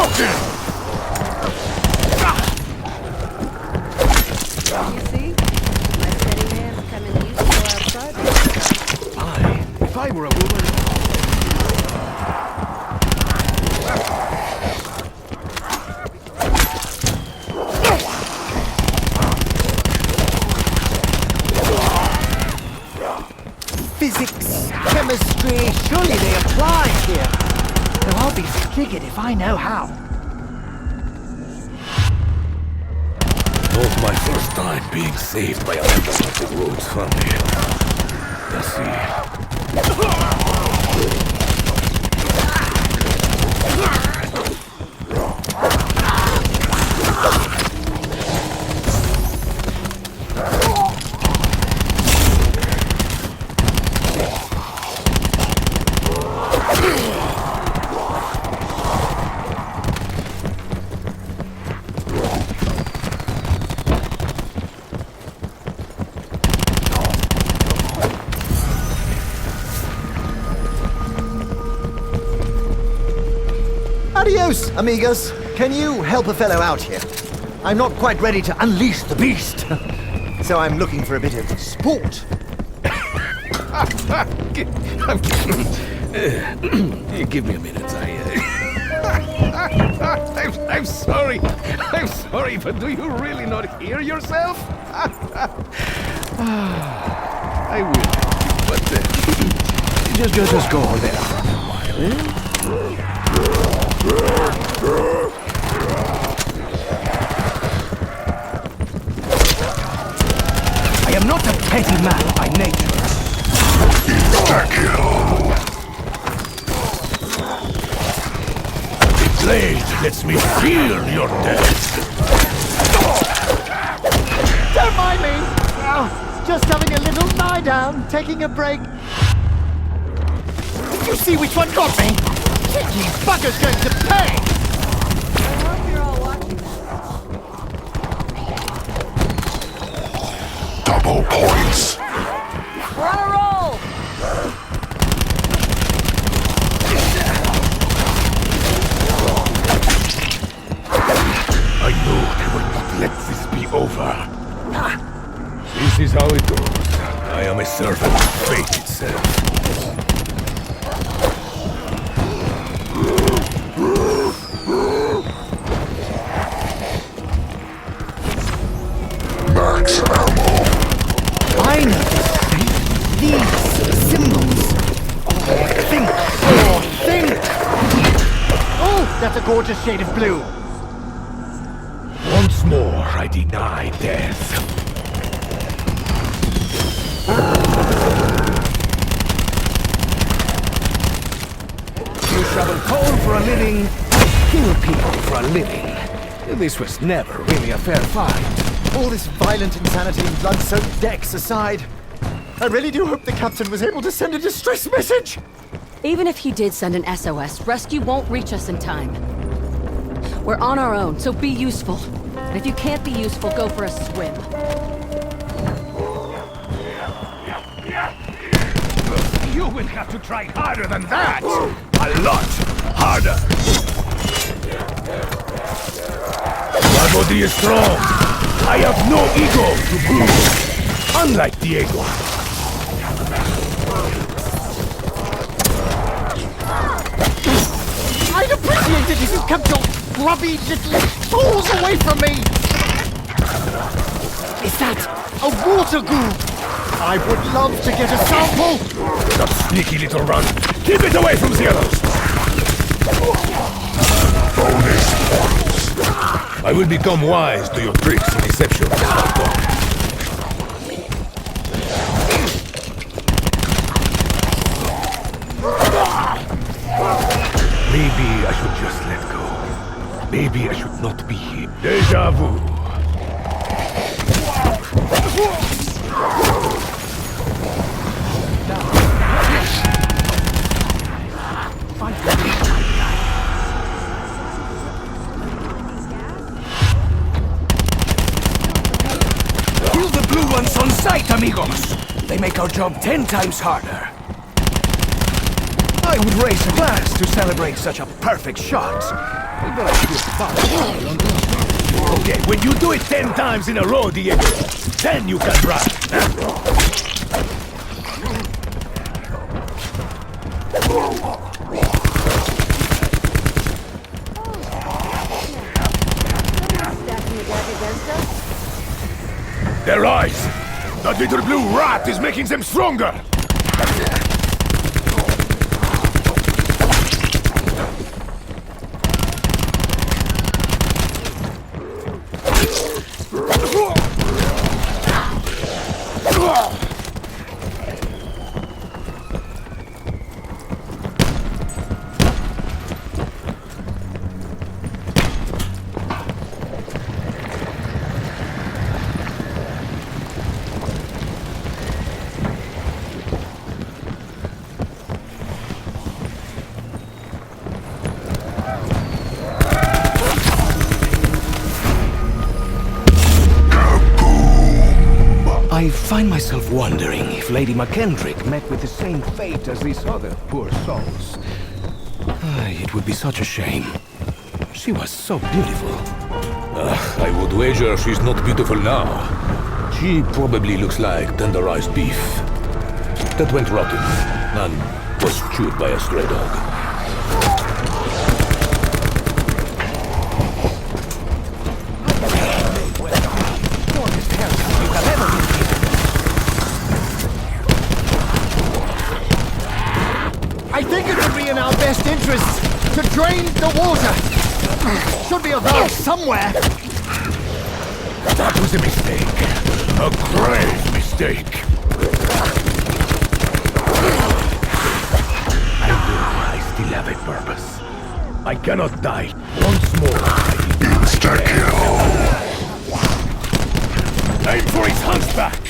Hadouken! You see? My steady hands come in useful outside. If I were a woman... Physics, chemistry, surely they apply here. Though I'll be figured if I know how. Not my first time being saved by a member of the Rhodes family. Let's see. Adios, amigos. Can you help a fellow out here? I'm not quite ready to unleash the beast. So I'm looking for a bit of sport. Give me a minute. I'm sorry. I'm sorry, but do you really not hear yourself? I will. But just go on there for a while. Eh? I am not a petty man by nature. The blade lets me feel your death. Don't mind me. Oh, just having a little lie down, taking a break. Did you see which one got me? Cheeky bugger's going to pay! I hope you're all watching that. Double points. We're on a roll! I know they will not let this be over. This is how it goes. I am a servant of fate itself. Max ammo. Finally, these symbols. Think. Oh, that's a gorgeous shade of blue. Once more, I deny death. You shovel coal for a living, kill people for a living. This was never really a fair fight. All this violent insanity and blood-soaked decks aside, I really do hope the captain was able to send a distress message. Even if he did send an SOS, rescue won't reach us in time. We're on our own, so be useful. And if you can't be useful, go for a swim. You will have to try harder than that! A lot harder! My body is strong! I have no ego to bruise! Unlike Diego! I'd appreciate it if you kept your grubby little paws away from me! Is that a water goo? I would love to get a sample! That sneaky little runt! Keep it away from the others! Bonus points. I will become wise to your tricks and deception as I go. Maybe I should just let go. Maybe I should not be here. Deja vu. Kill the blue ones on sight, amigos! They make our job 10 times harder. I would raise a glass to celebrate such a perfect shot. But I feel fine. Okay, when you do it 10 times in a row, Diego, then you can run. Their eyes! That little blue rat is making them stronger! I find myself wondering if Lady McKendrick met with the same fate as these other poor souls. It would be such a shame. She was so beautiful. I would wager she's not beautiful now. She probably looks like tenderized beef that went rotten and was chewed by a stray dog. I think it would be in our best interests to drain the water. Should be a valve somewhere. That was a mistake. A grave mistake. I know I still have a purpose. I cannot die once more. Insta-kill. Aim for his hunchback!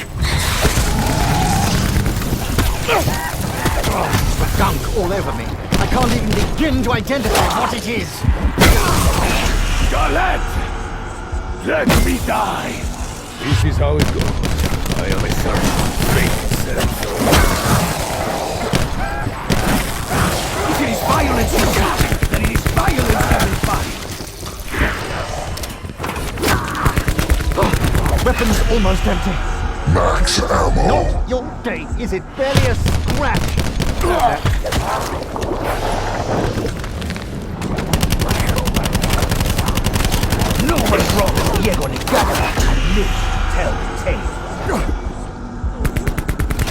Gunk all over me. I can't even begin to identify what it is. Scarlet! Let me die! This is how it goes. I am a servant of fate itself. If it is violence you got, then it is violence that will find. Weapons almost empty. Max ammo. Not your day, is it? Barely a scratch. No one's wrong with Diego Negata and lives to tell the tale.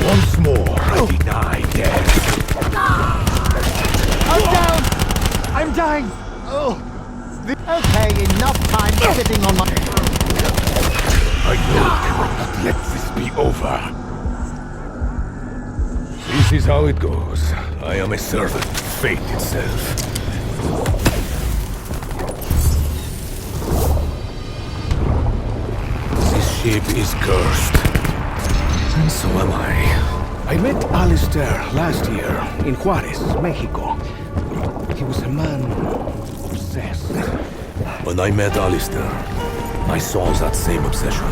Once more, I deny death. I'm down! I'm dying! Oh. Okay, enough time sitting on my... I know I will not let this be over. This is how it goes. I am a servant of fate itself. This ship is cursed. And so am I. I met Alistair last year in Juarez, Mexico. He was a man obsessed. When I met Alistair, I saw that same obsession.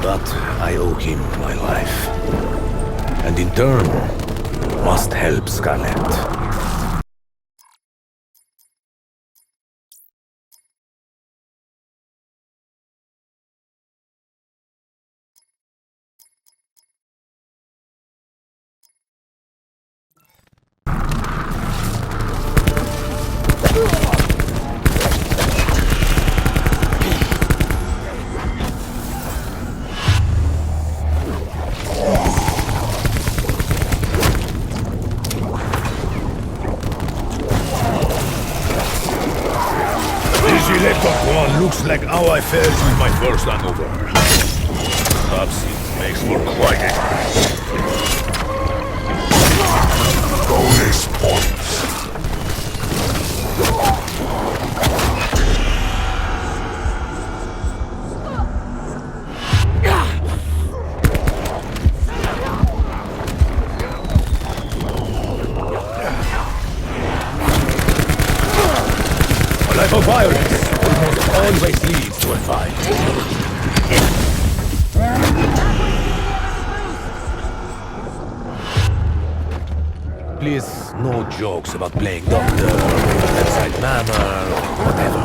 But I owe him my life. And in turn, must help Scarlet. Looks like how I fared with my first hangover. Perhaps it makes for quite a... Bonus points. A life of violence almost always leads to a fight. Please, no jokes about playing doctor, bedside manner, whatever.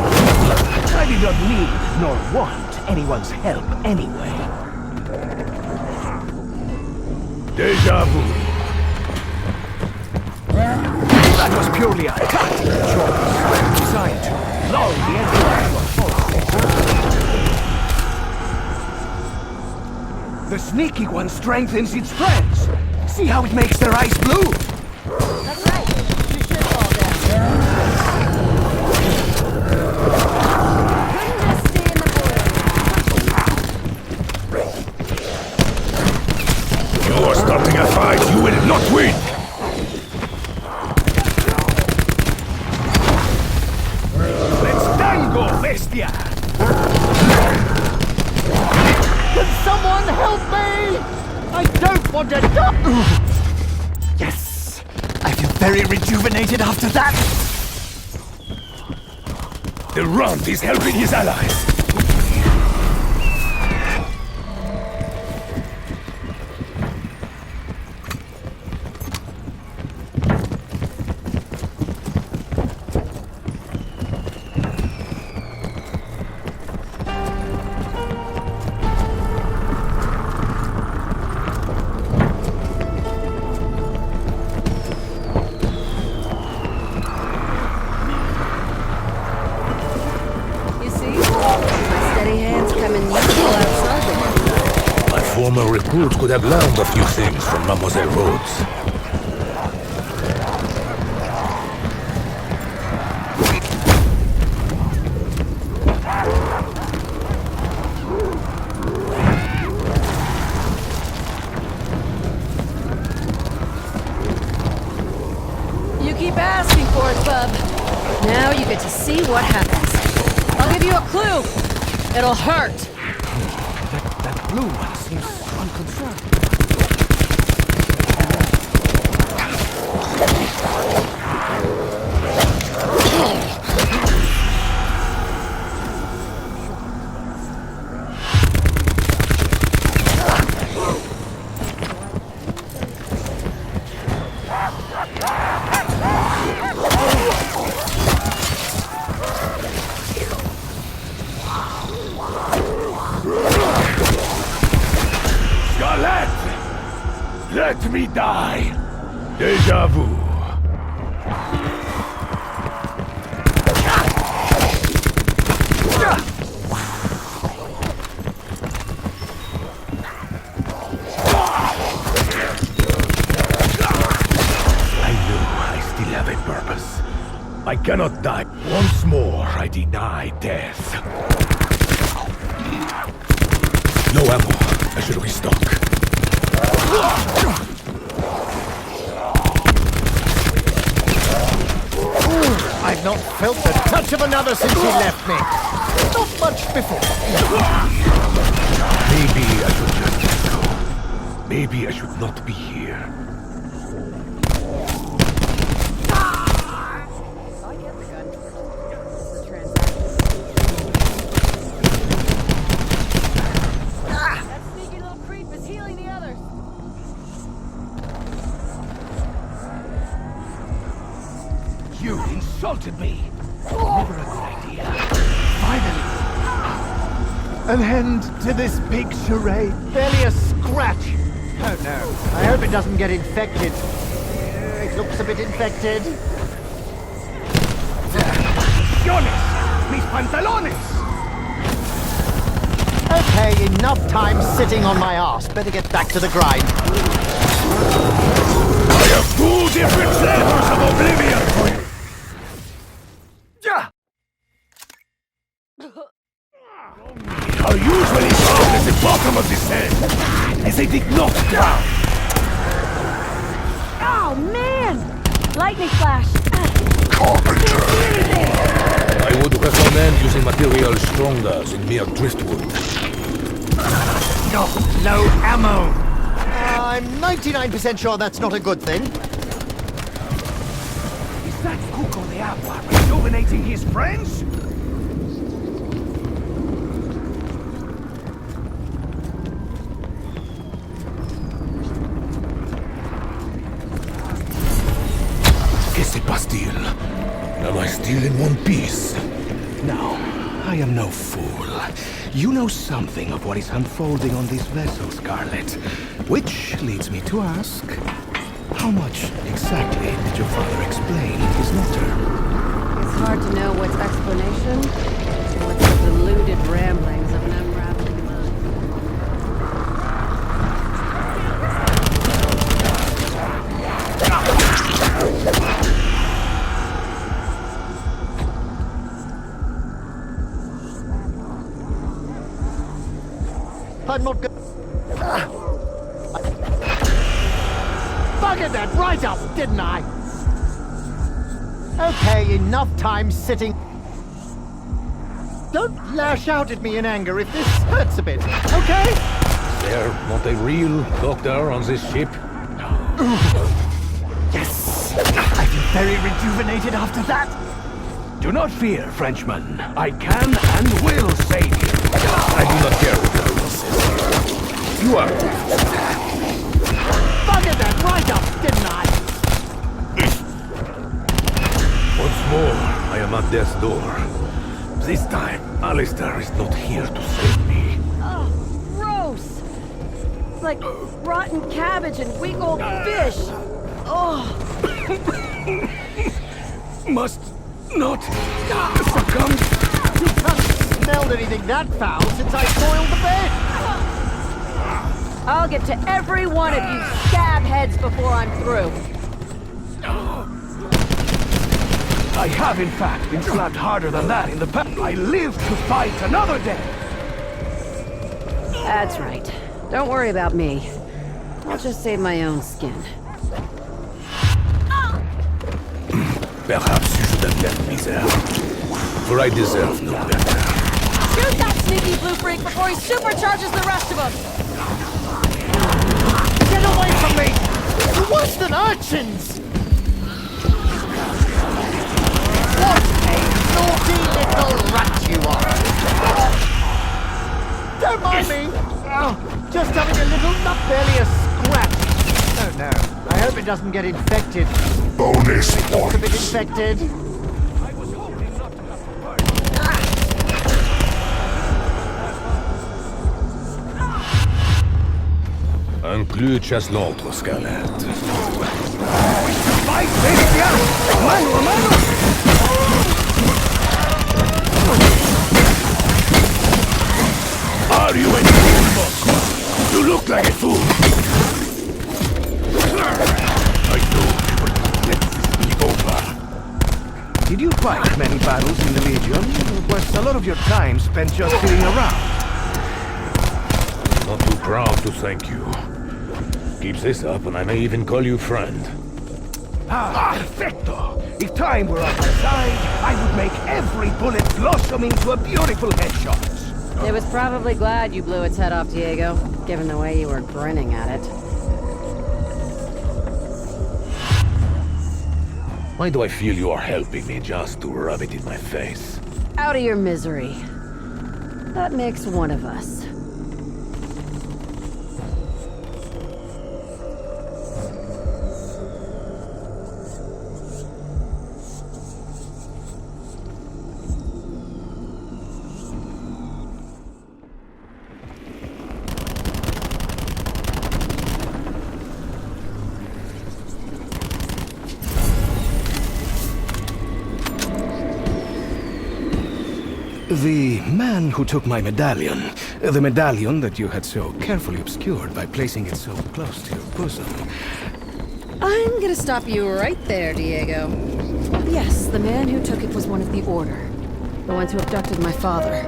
I did not need nor want anyone's help anyway. Deja vu. That was purely a tactical choice, designed to lull the enemy into a false. The sneaky one strengthens its friends. See how it makes their eyes blue? That's right. You should fall down. Couldn't just stay in the boiler. You are starting a fight you will not win! Let's tango, bestia! Can someone help me? I don't want to die! Yes! I feel very rejuvenated after that! The Runt is helping his allies! You see? My steady hands come in useful outside the game. My former recruit could have learned a few things from Mademoiselle Rhodes. You keep asking for it, bub. Now you get to see what happens. I'll give you a clue. It'll hurt. That blue one seems unconcerned. Scarlet! Let me die! Deja vu. I know I still have a purpose. I cannot die. Once more, I deny death. No ammo. I should restock. I've not felt the touch of another since he left me. Not much before. Maybe I should just let go. Maybe I should not be here. That sneaky little creep is healing the others. You insulted me! Never a good idea. Finally! An end to this big charade. Barely a scratch. Oh no. I hope it doesn't get infected. It looks a bit infected. ¡Pantalones! ¡Mis pantalones! Okay, enough time sitting on my ass. Better get back to the grind. I have two different flavors of oblivion for you. Are usually found at the bottom of the sand, as they did not drown. Oh, man! Lightning flash! I would recommend using materials stronger than mere driftwood. No, low ammo. I'm 99% sure that's not a good thing. Is that Cuco de Agua rejuvenating his friends? Qu'est-ce Bastille? Am I still in one piece? No, I am no fool. You know something of what is unfolding on this vessel, Scarlet. Which leads me to ask, how much exactly did your father explain in his letter? It's hard to know what's explanation and what's the deluded ramblings of an unraveling mind. I'm not good. Buggered that right up, didn't I? Okay, enough time sitting. Don't lash out at me in anger if this hurts a bit, okay? Is there not a real doctor on this ship? Yes! I feel very rejuvenated after that. Do not fear, Frenchman. I can and will save you. I do not care what everyone says. You are... Buggered that right up, didn't I? Once more, I am at death's door. This time, Alistair is not here to save me. Oh, gross! It's like rotten cabbage and weak old fish. Oh, Must not succumb. You haven't smelled anything that foul since I soiled the bed. I'll get to every one of you scab heads before I'm through. I have, in fact, been slapped harder than that in the past. I live to fight another day. That's right. Don't worry about me. I'll just save my own skin. Perhaps you should have left me there. For I deserve no better. Shoot that sneaky blue freak before he supercharges the rest of us! Get away from me! You're worse than urchins! What a naughty little rat you are! Don't mind me! Oh, just having a little, not barely a scratch. Oh no, I hope it doesn't get infected. Bonus It's a bit points. infected. Un plus chasse l'autre, Scarlett. Fight, baby, yeah! Mano a mano! Are you a fool, Bosco? You look like a fool. I know, but let this be over. Did you fight many battles in the Legion? Or was a lot of your time spent just sitting around? Not too proud to thank you. Keep this up and I may even call you friend. Ah, perfecto! If time were on my side, I would make every bullet blossom into a beautiful headshot. It was probably glad you blew its head off, Diego, given the way you were grinning at it. Why do I feel you are helping me just to rub it in my face? Out of your misery. That makes one of us. The man who took my medallion, the medallion that you had so carefully obscured by placing it so close to your bosom. I'm gonna stop you right there, Diego. Yes, the man who took it was one of the Order. The ones who abducted my father.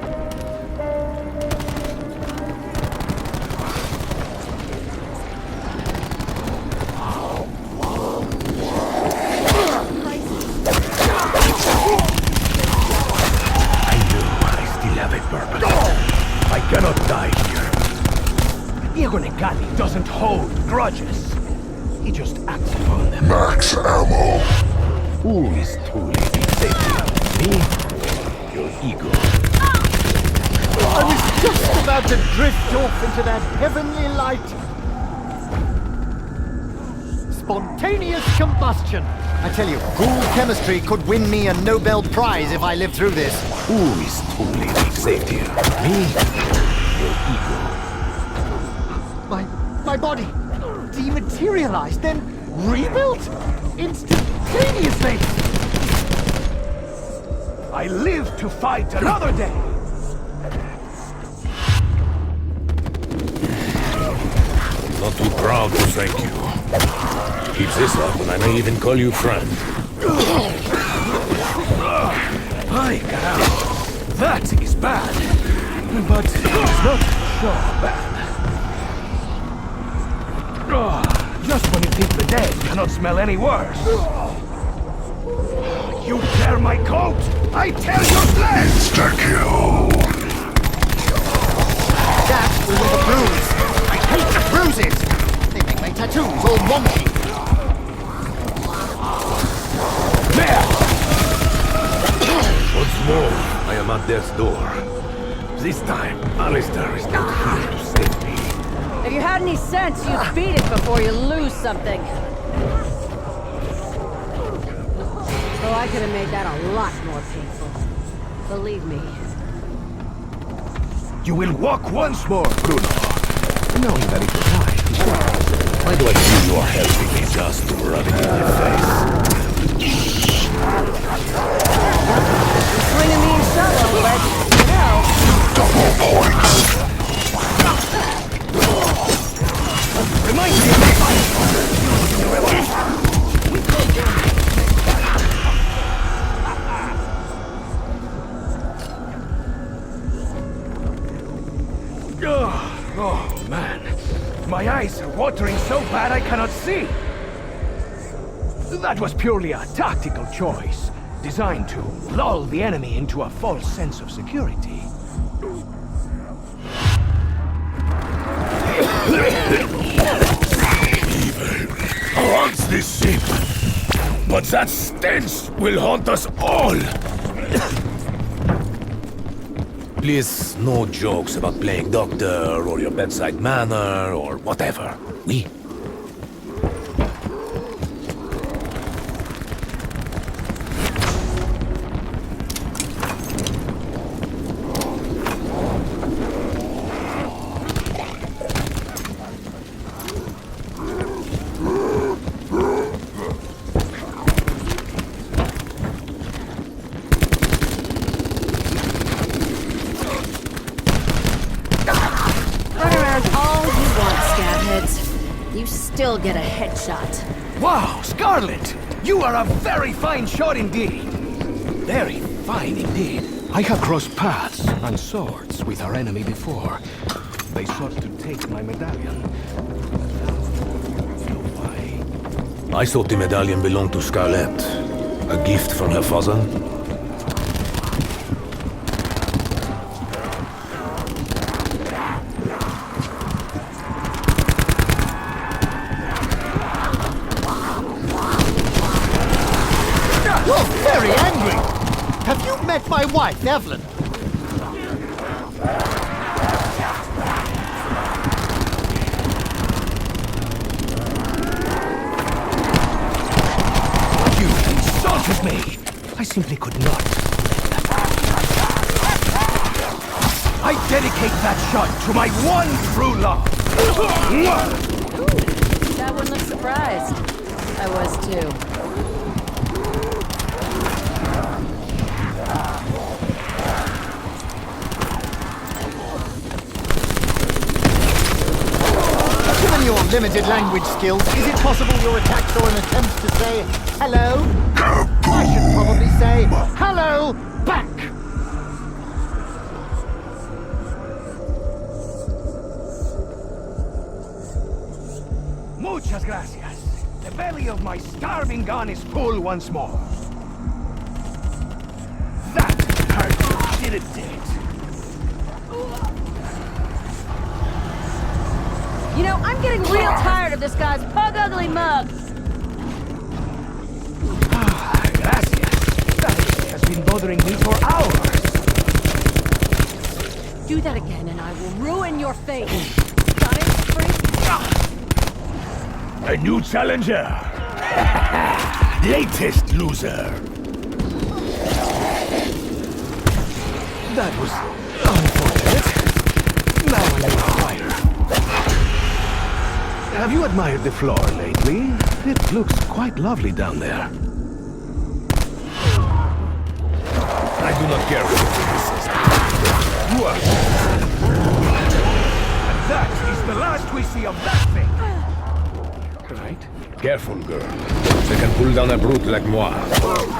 I cannot die here. Diego Negati doesn't hold grudges. He just acts upon them. Max ammo. Who is truly fixated? Me or your ego? I was just about to drift off into that heavenly light. Spontaneous combustion. I tell you, ghoul chemistry could win me a Nobel Prize if I lived through this. Who is truly safe here? Me? Your ego. My body dematerialized, then rebuilt instantaneously. I live to fight another day! Not too proud to thank you. Keep this up and I may even call you friend. My God, that is bad. But it's not so bad. Just when you think the dead cannot smell any worse. You tear my coat! I tear your flesh! Insta-kill. That was with a bruise. I hate bruises. They make my tattoos all wonky. There! Once more, I am at death's door. This time, Alistair is not here to save me. If you had any sense, you'd beat it before you lose something. Oh, I could have made that a lot more painful. Believe me. You will walk once more, Bruno. Knowing that it will die. Why do I feel you are helping me just to rub it in your face? Swinging me in solo, but, you know. Double points. Remind me of my fight! Oh, man. My eyes are watering so bad I cannot see. That was purely a tactical choice, designed to lull the enemy into a false sense of security. Haunts this ship, but that stench will haunt us all. Please, no jokes about playing doctor or your bedside manner or whatever. We. You still get a headshot. Wow, Scarlet! You are a very fine shot indeed. Very fine indeed. I have crossed paths and swords with our enemy before. They sought to take my medallion. Why? I thought the medallion belonged to Scarlet. A gift from her father. You're very angry! Have you met my wife, Evelyn? You insulted me! I simply could not. I dedicate that shot to my one true love! That one looks surprised. I was too. Given your limited language skills, is it possible your attacks are an attempt to say hello? I should probably say hello back! Muchas gracias. The belly of my starving gun is full once more. That hurt, didn't it? You know, I'm getting real tired of this guy's pug-ugly mug. Ah, gracias. That has been bothering me for hours. Do that again and I will ruin your face. Got it, freak? A new challenger. latest loser. That was unfortunate. Now I'm on fire. Have you admired the floor lately? It looks quite lovely down there. I do not care for this. You are. And that is the last we see of that thing. Right? Careful, girl. They can pull down a brute like moi.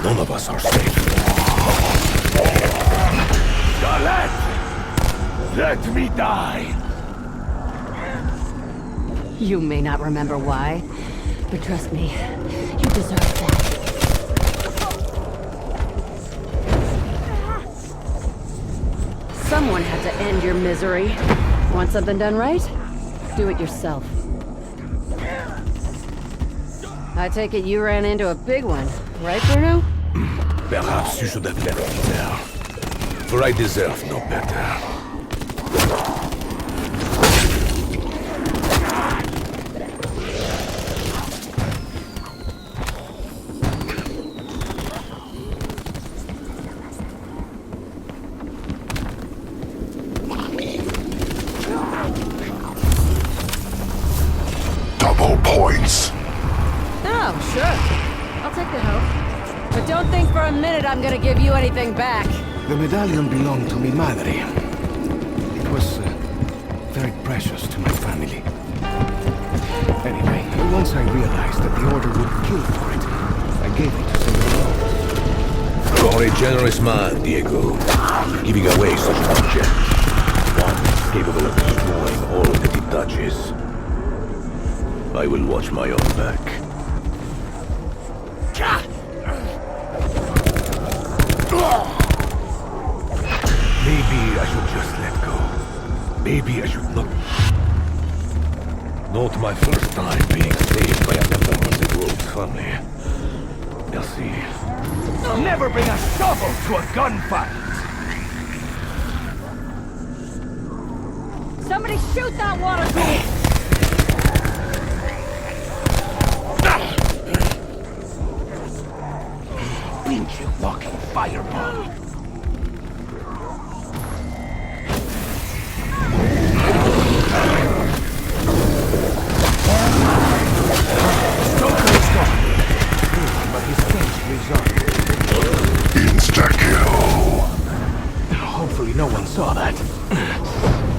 None of us are safe. Scarlet! Let me die! You may not remember why, but trust me, you deserve that. Someone had to end your misery. Want something done right? Do it yourself. I take it you ran into a big one, right, Bruno? Perhaps you should have left me there. For I deserve no better. Double points. Oh, sure. I'll take the help. But don't think for a minute I'm gonna give you anything back. The medallion belonged to mi madre. It was very precious to my family. Anyway, once I realized that the Order would kill for it, I gave it to someone else. You're a generous man, Diego. Giving away such an object. One capable of destroying all that it touches. I will watch my own back. Maybe I should just let go. Maybe I should not. Not my first time being saved by a member of the Grove's family. Merci. Never bring a shovel to a gunfight! Somebody shoot that water tool! Ain't you walking fireball? Stoker is gone. But his cage lives on. Insta-kill. Hopefully no one saw that.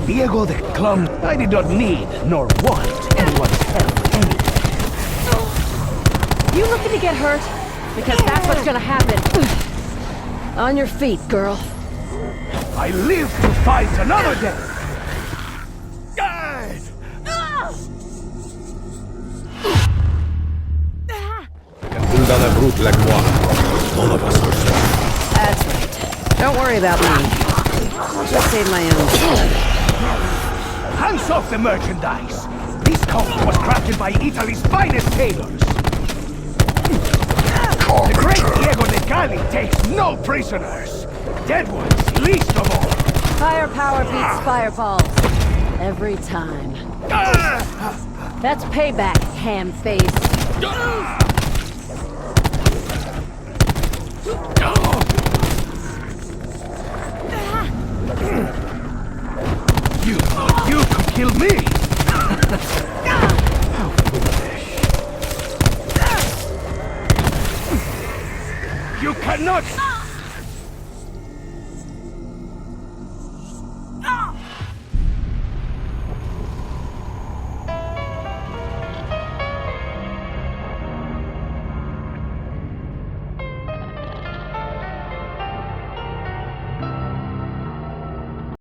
Diego the Clum, I did not need nor want anyone's help anyway. You looking to get hurt? Because that's what's gonna happen. On your feet, girl. I live to fight another day! Can pull down a brute like moi. None of us are safe. That's right. Don't worry about me. I'll just save my own skin. Hands off the merchandise! This coat was crafted by Italy's finest tailors! The great Diego de Cali takes no prisoners! Dead ones, least of all! Firepower beats fireballs. Every time. That's payback, ham-face. You thought you could kill me! How foolish. You cannot